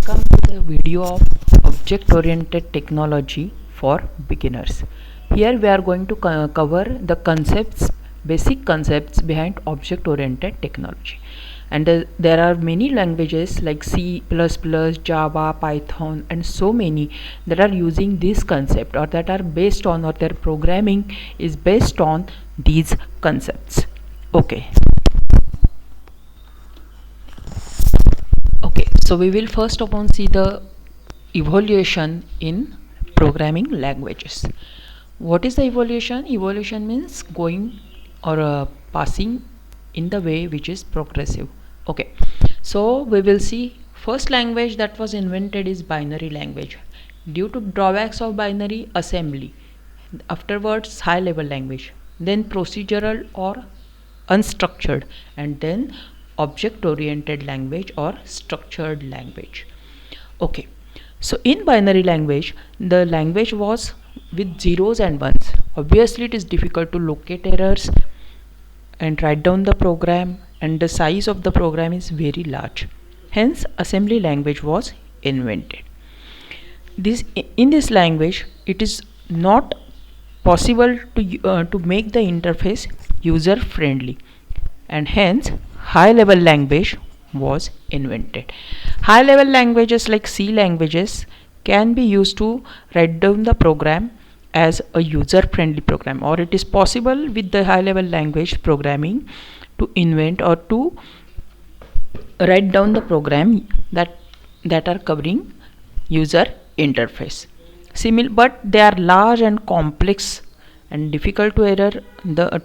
welcome to the video of object oriented technology for beginners. Here we are going to cover the basic concepts behind object oriented technology. And there are many languages like C++, Java, Python and so many that are using this concept, or that are based on, or their programming is based on these concepts. Okay, so we will first of all see the evaluation in programming languages. What is the evaluation? Evaluation means going or passing in the way which is progressive. Okay, so we will see first language that was invented is binary language due to drawbacks of binary assembly. Afterwards high level language, then procedural or unstructured, and then object oriented language or structured language. Okay, so in binary language the language was with zeros and ones. Obviously it is difficult to locate errors and write down the program, and the size of the program is very large. Hence assembly language was invented. In this language it is not possible to make the interface user friendly, and hence high level language was invented. High level languages like C languages can be used to write down the program as a user friendly program, or it is possible with the high level language programming to invent or to write down the program that are covering user interface. But they are large and complex and difficult to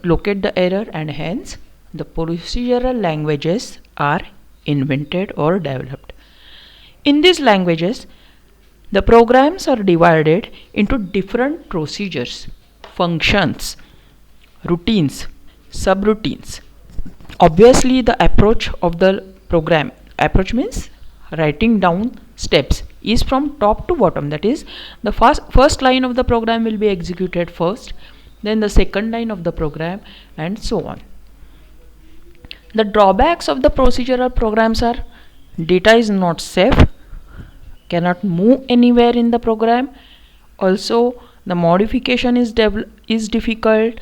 locate the error, and hence the procedural languages are invented or developed. In these languages the programs are divided into different procedures, functions, routines, subroutines. Obviously the approach means writing down steps, is from top to bottom. That is, the first line of the program will be executed first, then the second line of the program, and so on. The drawbacks of the procedural programs are data is not safe, cannot move anywhere in the program. Also the modification is difficult.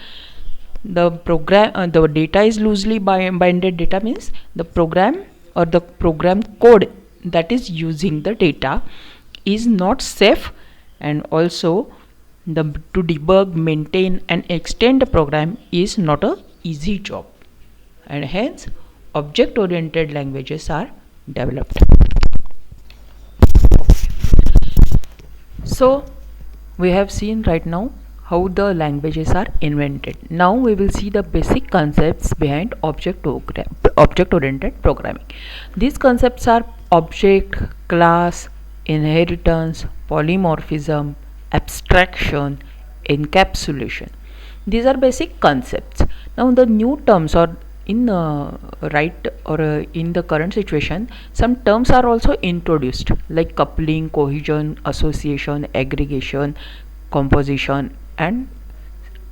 The data is loosely binded. Data means the program or the program code that is using the data is not safe, and also to debug, maintain and extend the program is not a easy job, and hence object oriented languages are developed. So we have seen right now how the languages are invented. Now we will see the basic concepts behind object oriented programming. These concepts are object, class, inheritance, polymorphism, abstraction, encapsulation. These are basic concepts. Now the new terms, or in in the current situation some terms are also introduced, like coupling, cohesion, association, aggregation, composition and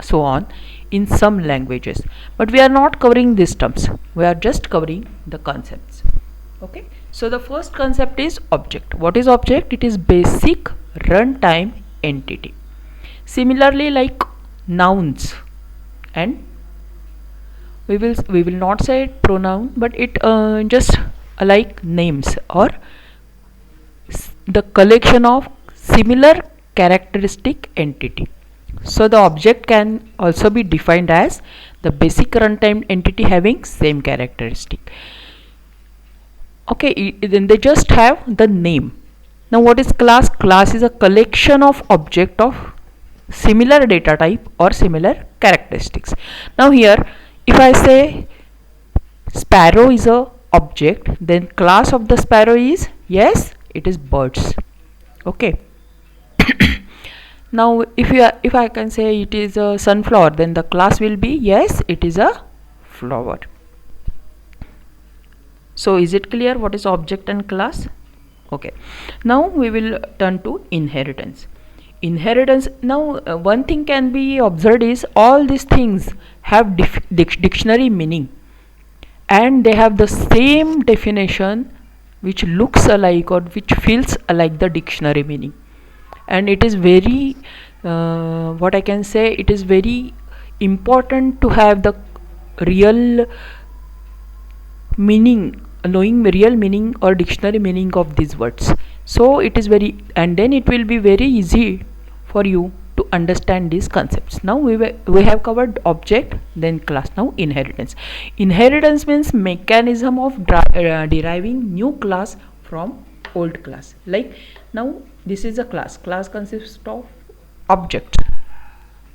so on in some languages, but we are not covering these terms, we are just covering the concepts. Okay, so the first concept is object. What is object? It is basic runtime entity. Similarly, like nouns, and we will not say pronoun, but it just like names, or the collection of similar characteristic entity. So the object can also be defined as the basic runtime entity having same characteristic. Okay, then they just have the name. Now what is class? Class is a collection of object of similar data type or similar characteristics. Now here if I say sparrow is a object, then class of the sparrow is, yes, it is birds. Okay. Now if I can say it is a sunflower, then the class will be, yes, it is a flower. So is it clear what is object and class? Okay, now we will turn to inheritance. Now one thing can be observed is all these things have dictionary meaning, and they have the same definition which looks alike or which feels like the dictionary meaning, and it is very what I can say, it is very important to have the real meaning, knowing real meaning or dictionary meaning of these words. So it is very, and then it will be very easy for you to understand these concepts. Now we have covered object, then class. Now inheritance. Inheritance means mechanism of deriving new class from old class. Like now this is a class consists of objects,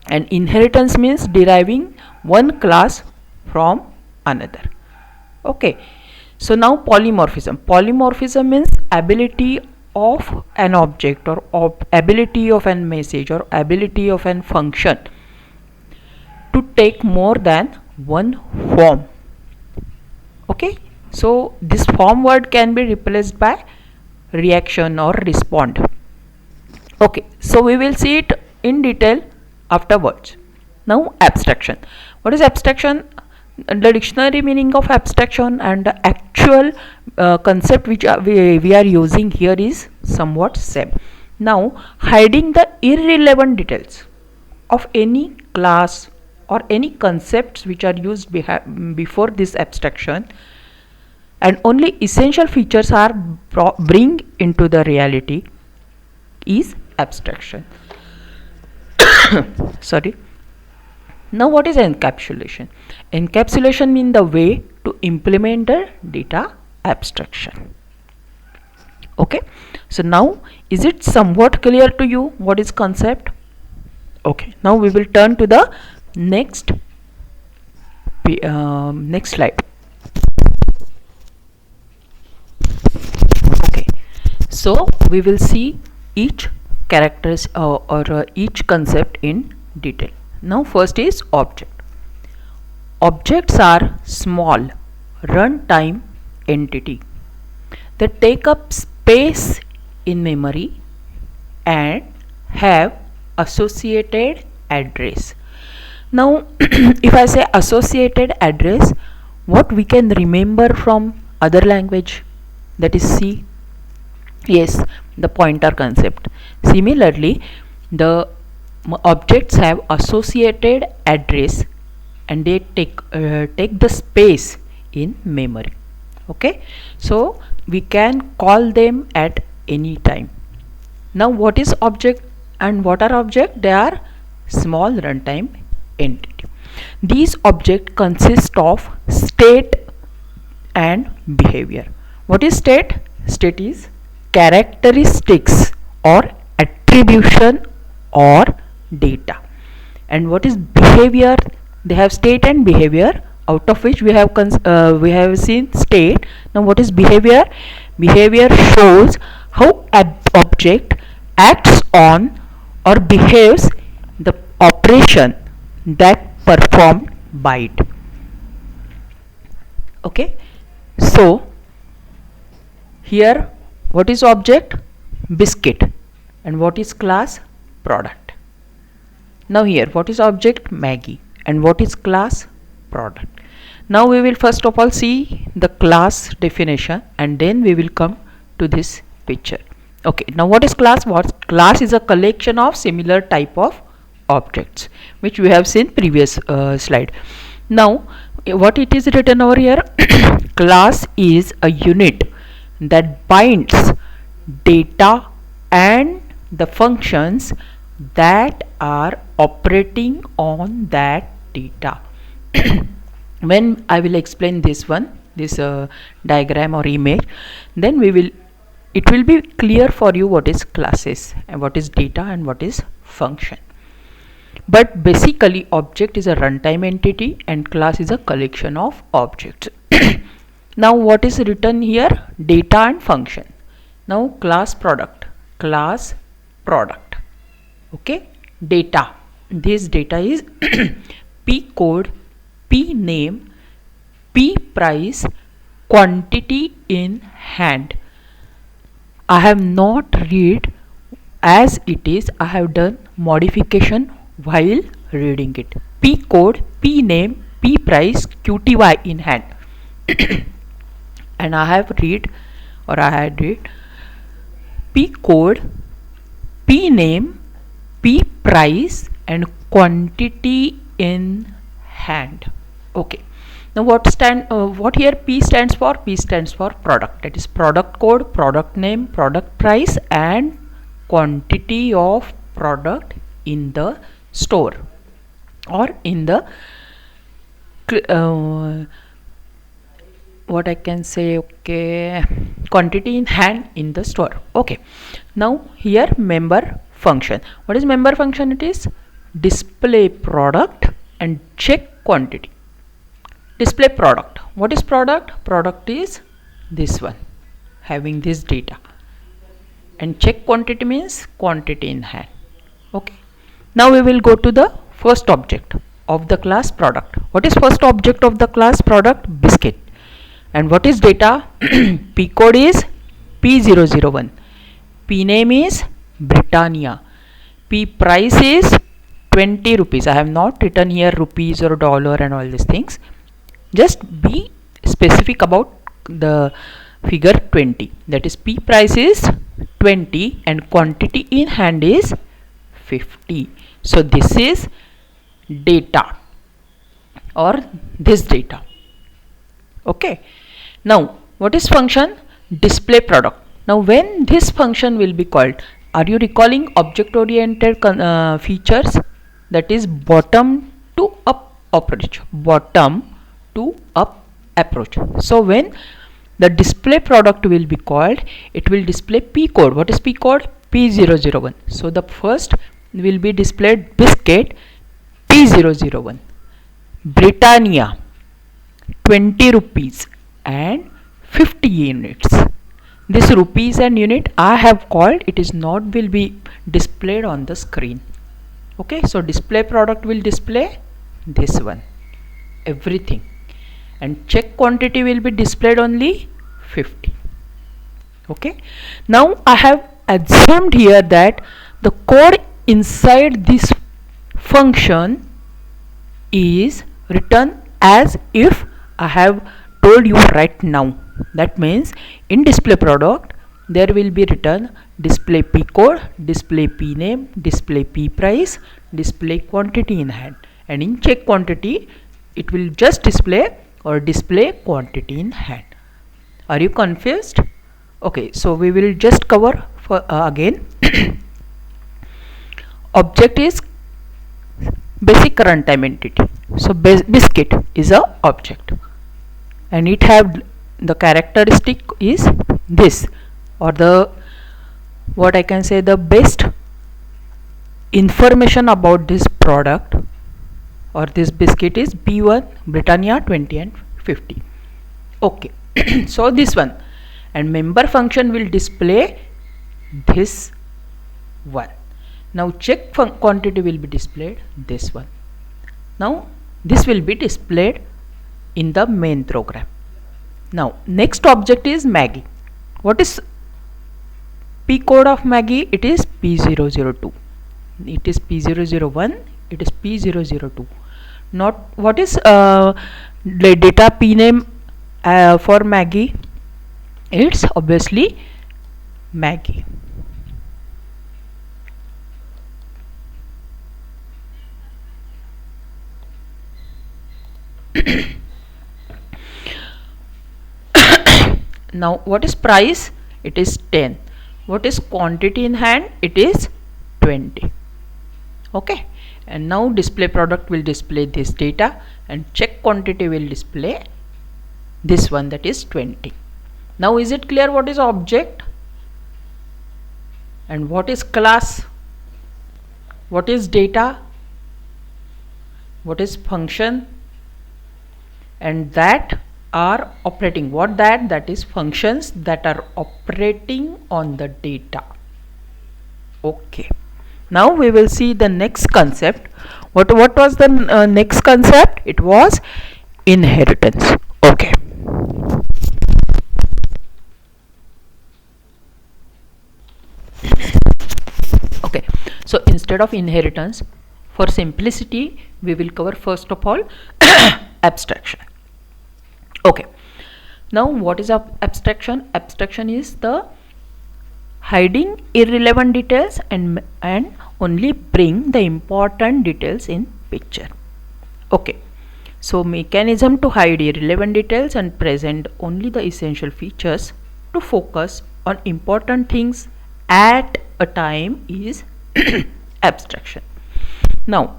and inheritance means deriving one class from another. Okay, so now polymorphism means ability of an object or ability of an message or ability of an function to take more than one form. Okay, so this form word can be replaced by reaction or respond. Okay, so we will see it in detail afterwards. Now abstraction. What is abstraction? The dictionary meaning of abstraction and the actual concept which we are using here is somewhat same. Now hiding the irrelevant details of any class or any concepts which are used before this abstraction, and only essential features are bring into the reality is abstraction. Sorry. Now what is encapsulation? Encapsulation means the way to implement the data abstraction. Okay, so now is it somewhat clear to you what is concept? Okay, now we will turn to the next slide. Okay, so we will see each characters or each concept in detail. Now first is object. Objects are small runtime entity that take up space in memory and have associated address. Now if I say associated address, what we can remember from other language, that is C. Yes, the pointer concept. Similarly, the objects have associated address and they take the space in memory. Okay, so we can call them at any time. Now what is object and what are object? They are small runtime entity. These objects consist of state and behavior. What is state? State is characteristics or attribution or data. And what is behavior? They have state and behavior, out of which we have seen state. Now what is behavior? Behavior shows how object acts on or behaves the operation that performed by it. Okay, so here what is object? Biscuit. And what is class? Product. Now here what is object? Maggie. And what is class? Product. Now we will first of all see the class definition and then we will come to this picture. Okay, now what is class? What class is a collection of similar type of objects which we have seen previous slide. Now what it is written over here? Class is a unit that binds data and the functions that are operating on that data. When I will explain this diagram or image, then it will be clear for you what is classes and what is data and what is function. But basically object is a runtime entity and class is a collection of objects. Now what is written here? Data and function. Now class product. Okay, data. This data is P code, P name, P price, quantity in hand. I have not read as it is. I have done modification while reading it. P code, P name, P price, QTY in hand. And I have read or I had it P code, P name, P price and quantity in hand. Okay. Now what here P stands for? P stands for product. That is product code, product name, product price and quantity of product in the store or in the what I can say, okay, quantity in hand in the store. Okay. Now here member function. What is member function? It is display product and check quantity. Display product. What is product? Product is this one, having this data, and check quantity means quantity in hand. Okay. Now we will go to the first object of the class product. What is first object of the class product? Biscuit. And what is data? P code is P001, P name is Britannia, P price is 20 rupees. I have not written here rupees or dollar and all these things. Just be specific about the figure 20. That is P price is 20 and quantity in hand is 50. So this is data or this data. Okay. Now what is function? Display product. Now when this function will be called, are you recalling object oriented features? That is bottom to up approach. Bottom to up approach. So when the display product will be called, it will display P code. What is P code? P001. So the first will be displayed biscuit P001, Britannia 20 rupees and 50 units. This rupees and unit I have called, it is not will be displayed on the screen. Okay, so display product will display this one, everything, and check quantity will be displayed only 50. Okay, now I have assumed here that the code inside this function is written as if I have told you right now. That means in display product there will be written display P code, display P name, display P price, display quantity in hand, and in check quantity it will just display or display quantity in hand. Are you confused? Okay, so we will just cover for again. Object is basic runtime entity. So biscuit is a object and it have the characteristic is this, or the what I can say the best information about this product or this biscuit is B1 Britannia 20 and 50. Okay. So this one, and member function will display this one. Now check quantity will be displayed this one. Now this will be displayed in the main program. Now next object is Maggie. What is P code of Maggie? It is P002. It is P001. It is P002. Not what is the data P name for Maggie? It's obviously Maggie. Now what is price? It is 10. What is quantity in hand? It is 20. Okay, and now display product will display this data and check quantity will display this one, that is 20. Now is it clear what is object and what is class, what is data, what is function, and that are operating, what that is functions that are operating on the data. Okay, now we will see the next concept. What was the next concept? It was inheritance. Okay, okay, so instead of inheritance, for simplicity we will cover first of all abstraction. Okay, Now what is abstraction? Abstraction is the hiding irrelevant details and only bring the important details in picture. Okay, so mechanism to hide irrelevant details and present only the essential features to focus on important things at a time is abstraction. Now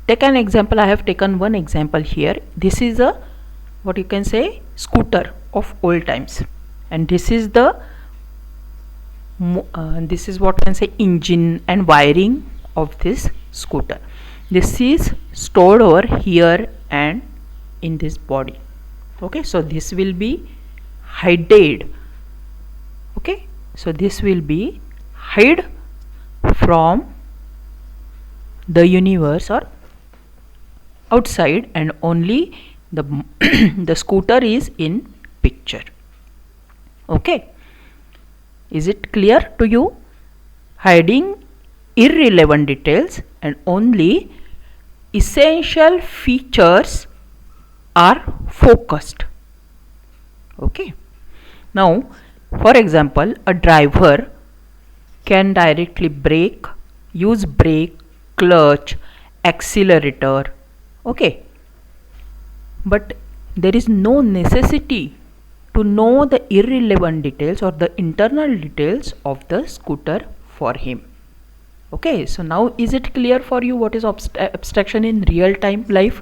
take an example. I have taken one example here. This is a, what you can say, scooter of old times, and this is the this is what I can say, engine and wiring of this scooter. This is stored over here and in this body. Okay, so this will be hidden. Okay, so this will be hid from the universe or outside, and only the the scooter is in picture. Okay, is it clear to you? Hiding irrelevant details and only essential features are focused. Okay, now for example, a driver can directly brake, use brake, clutch, accelerator. Okay, but there is no necessity to know the irrelevant details or the internal details of the scooter for him. Okay, so now is it clear for you what is abstraction in real time life?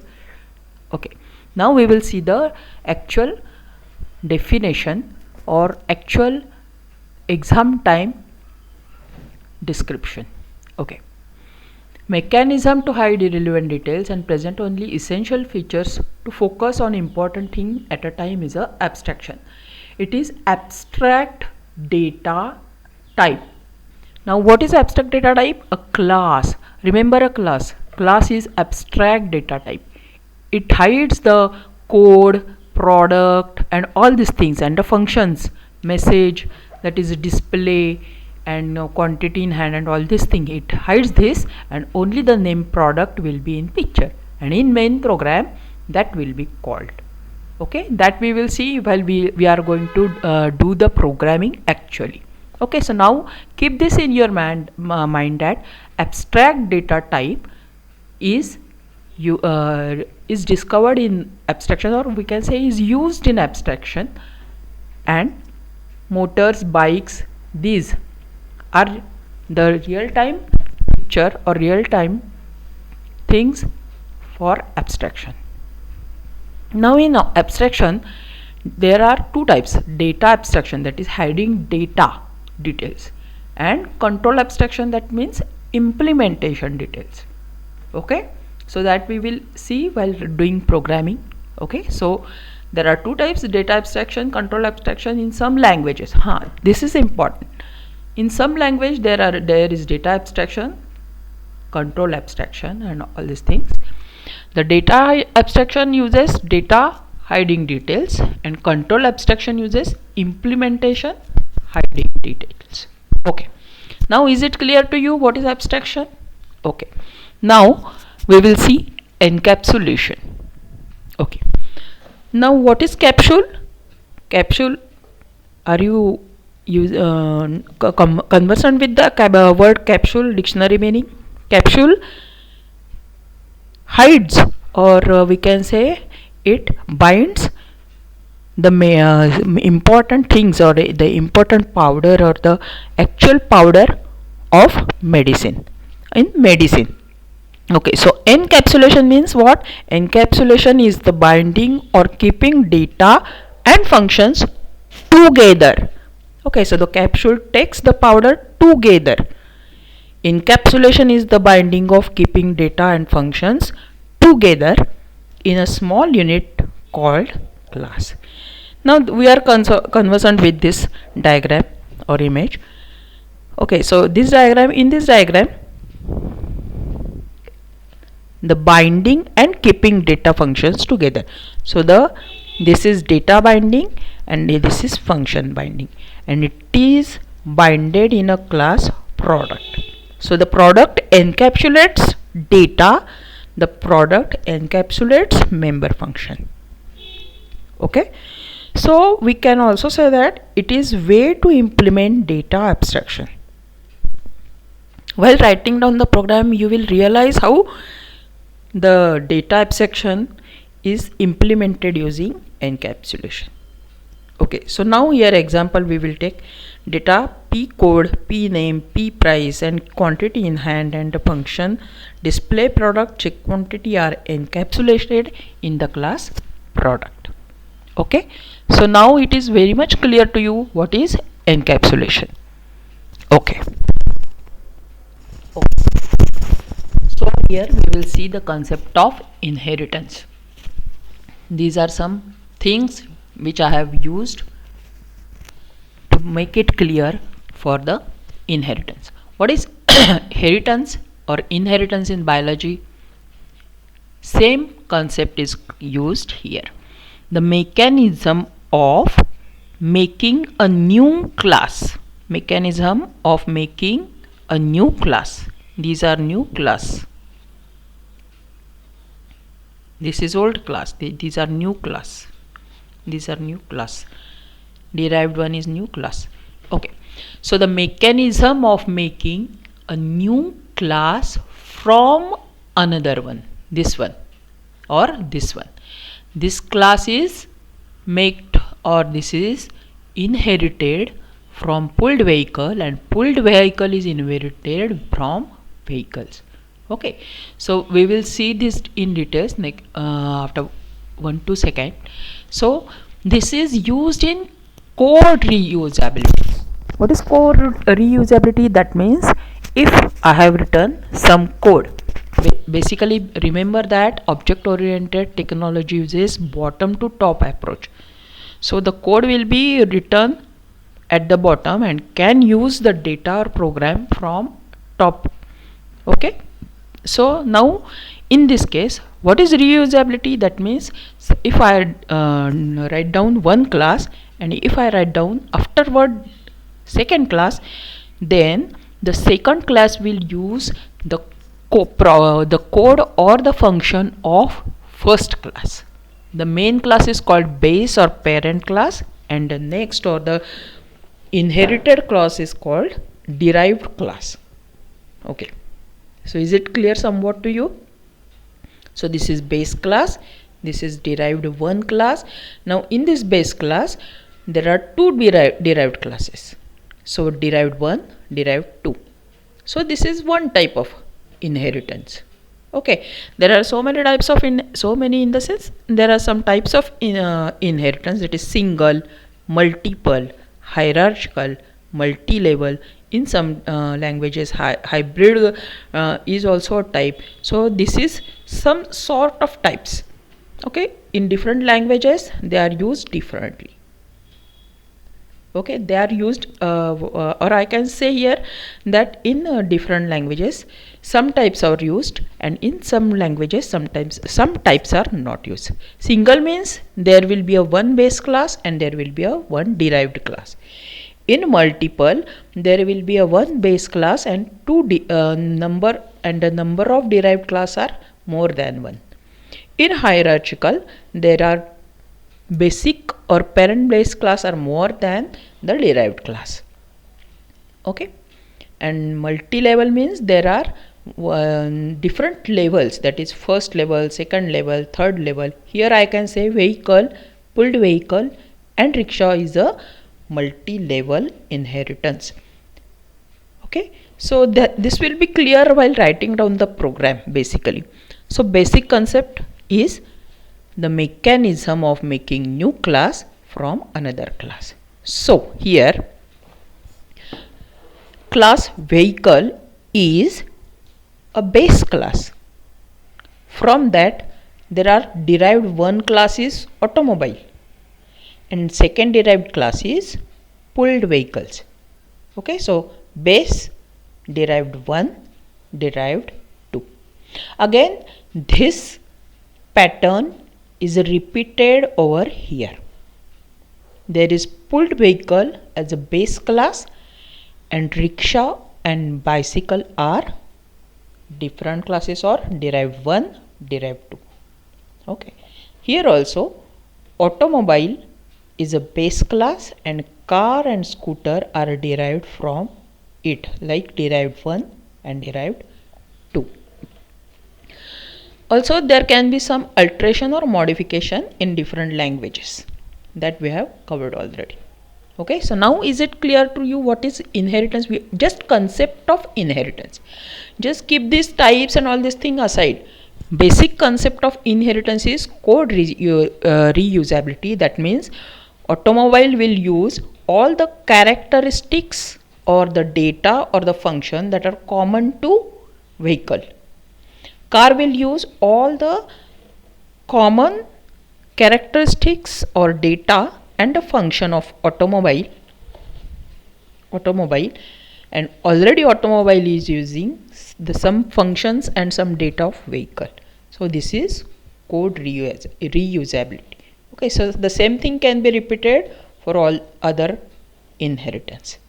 Okay, now we will see the actual definition or actual exam time description. Okay, mechanism to hide irrelevant details and present only essential features to focus on important thing at a time is a abstraction. It is abstract data type. Now what is abstract data type? A class. Remember a class. Class is abstract data type. It hides the code, product and all these things, and the functions, message, that is display, and quantity in hand and all this thing. It hides this, and only the name product will be in picture, and in main program that will be called. Okay, that we will see while we are going to do the programming actually. Okay, so now keep this in your mind that abstract data type is discovered in abstraction, or we can say is used in abstraction, and motors, bikes, these are the real-time picture or real-time things for abstraction. Now in abstraction there are two types: data abstraction, that is hiding data details, and control abstraction, that means implementation details. Okay, so that we will see while doing programming. Okay, so there are two types: data abstraction, control abstraction in some languages. This is important. In some language there is data abstraction, control abstraction and all these things. The data abstraction uses data hiding details, and control abstraction uses implementation hiding details. Okay, now is it clear to you what is abstraction? Okay, now we will see encapsulation. Okay, now what is capsule? Capsule, are you conversant with the word capsule dictionary meaning? Capsule hides, or we can say it binds the important things, or the important powder, or the actual powder of medicine in medicine. Okay, so encapsulation means what? Encapsulation is the binding or keeping data and functions together. Okay, so the capsule takes the powder together. Encapsulation is the binding of keeping data and functions together in a small unit called class. Now we are conversant with this diagram or image. Okay, so this diagram, in this diagram, the binding and keeping data functions together. So this is data binding and this is function binding, and it is binded in a class product. So the product encapsulates data, the product encapsulates member function. Okay, So we can also say that it is way to implement data abstraction. While writing down the program, you will realize how the data abstraction is implemented using encapsulation. Okay, so now here example we will take data p code, p name, p price and quantity in hand and the function display product check quantity are encapsulated in the class product. Okay, so now it is very much clear to you what is encapsulation. Okay. So here we will see the concept of inheritance. These are some things which I have used to make it clear for the inheritance. What is inheritance or inheritance in biology? Same concept is used here. The mechanism of making a new class. Mechanism of making a new class. These are new class. This is old class. These are new class. These are new class. Derived one is new class. Okay. So the mechanism of making a new class from another one. This one or this one. This class is made or this is inherited from pulled vehicle and pulled vehicle is inherited from vehicles. Okay, so we will see this in details after 1-2 seconds. So this is used in code reusability. What is code reusability? That means if I have written some code, basically remember that object oriented technology uses bottom to top approach. So the code will be written at the bottom and can use the data or program from top. Okay, so now in this case, what is reusability? That means if I write down one class and if I write down afterward second class, then the second class will use the code or the function of first class. The main class is called base or parent class and the next or the inherited class is called derived class. Okay, so is it clear somewhat to you? So this is base class, this is derived one class. Now in this base class there are two derived classes. So derived 1, derived 2. So this is one type of inheritance. Okay, there are so many types of so many in the sense there are some types of inheritance, that is single, multiple, hierarchical, multi-level. In some languages hybrid is also a type. So this is some sort of types. Okay, in different languages they are used differently. Okay, they are used or I can say here that in different languages some types are used and in some languages sometimes some types are not used. Single means there will be a one base class and there will be a one derived class. In multiple there will be a one base class and two number and the number of derived class are more than one. In hierarchical there are basic or parent base class are more than the derived class. Okay, and multi-level means there are different levels, that is first level, second level, third level. Here I can say vehicle, pulled vehicle and rickshaw is a multi-level inheritance. Okay, so this will be clear while writing down the program basically. So basic concept is the mechanism of making new class from another class. So here class vehicle is a base class. From that there are derived one class is automobile and second derived class is pulled vehicles. Okay, so base, derived 1, derived 2. Again this pattern is repeated over here. There is pulled vehicle as a base class and rickshaw and bicycle are different classes or derived 1, derived 2. Okay, here also automobile is a base class and car and scooter are derived from it, like derived 1 and derived 2. Also there can be some alteration or modification in different languages that we have covered already. Okay, so now is it clear to you what is inheritance? Just concept of inheritance, just keep these types and all this thing aside. Basic concept of inheritance is code reusability. That means automobile will use all the characteristics or the data or the function that are common to vehicle. Car will use all the common characteristics or data and a function of automobile, and already automobile is using some functions and some data of vehicle. So this is code reusability. Okay, so the same thing can be repeated for all other inheritance.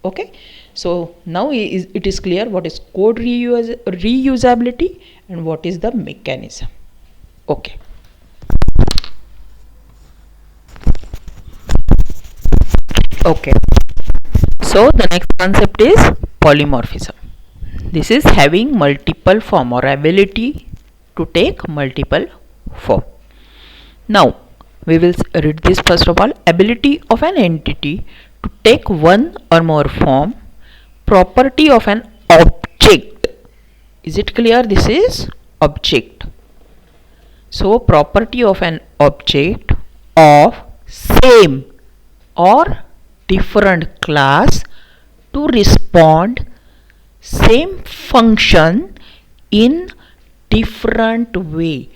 Okay, so now it is clear what is code reusability and what is the mechanism. Okay. Okay, so the next concept is polymorphism. This is having multiple form or ability to take multiple form. Now we will read this first of all. Ability of an entity to take one or more form. Property of an object. Is it clear? This is object. So property of an object of same or different class to respond same function in different way.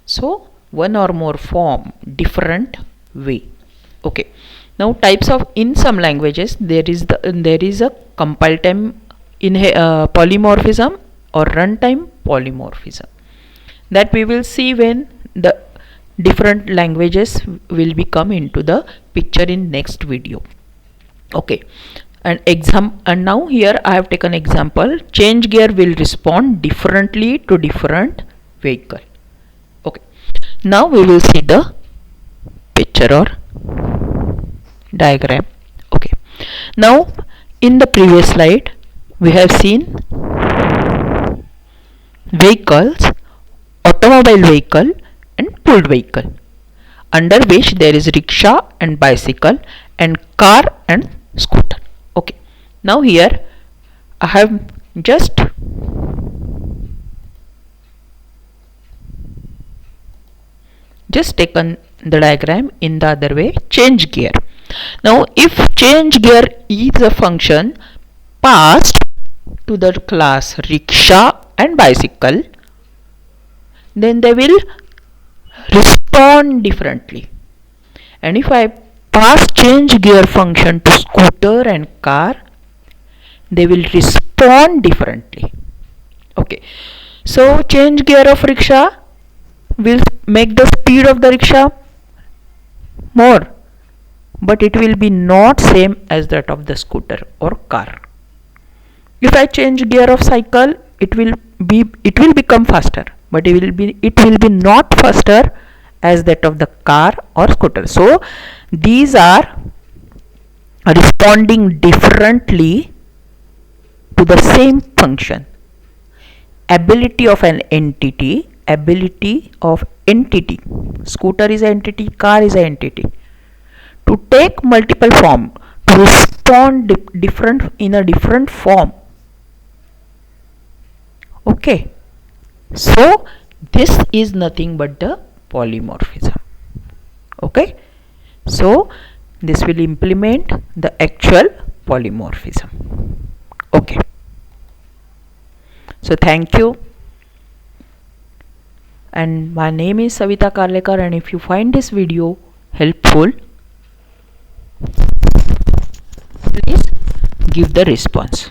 So one or more form, different way. Okay, now types of, in some languages there is a compile time polymorphism or runtime polymorphism, that we will see when the different languages will be come into the picture in next video. Okay, and now here I have taken example. Change gear will respond differently to different vehicle. Okay, now we will see the picture or diagram. Okay, now in the previous slide we have seen vehicles, automobile vehicle and pulled vehicle, under which there is rickshaw and bicycle and car and scooter. Okay, now here I have just taken the diagram in the other way. Change gear. Now if change gear is a function passed to the class rickshaw and bicycle, then they will respond differently. And if I pass change gear function to scooter and car, they will respond differently. Okay, so change gear of rickshaw will make the speed of the rickshaw more, but it will be not same as that of the scooter or car. If I change gear of cycle, it will become faster, but it will be not faster as that of the car or scooter. So these are responding differently to the same function. Ability of an entity, scooter is an entity, car is an entity, to take multiple form, to respond in a different form. Okay, so this is nothing but the polymorphism. Okay, so this will implement the actual polymorphism. Okay, so thank you, and my name is Savita Karlekar, and if you find this video helpful, please give the response.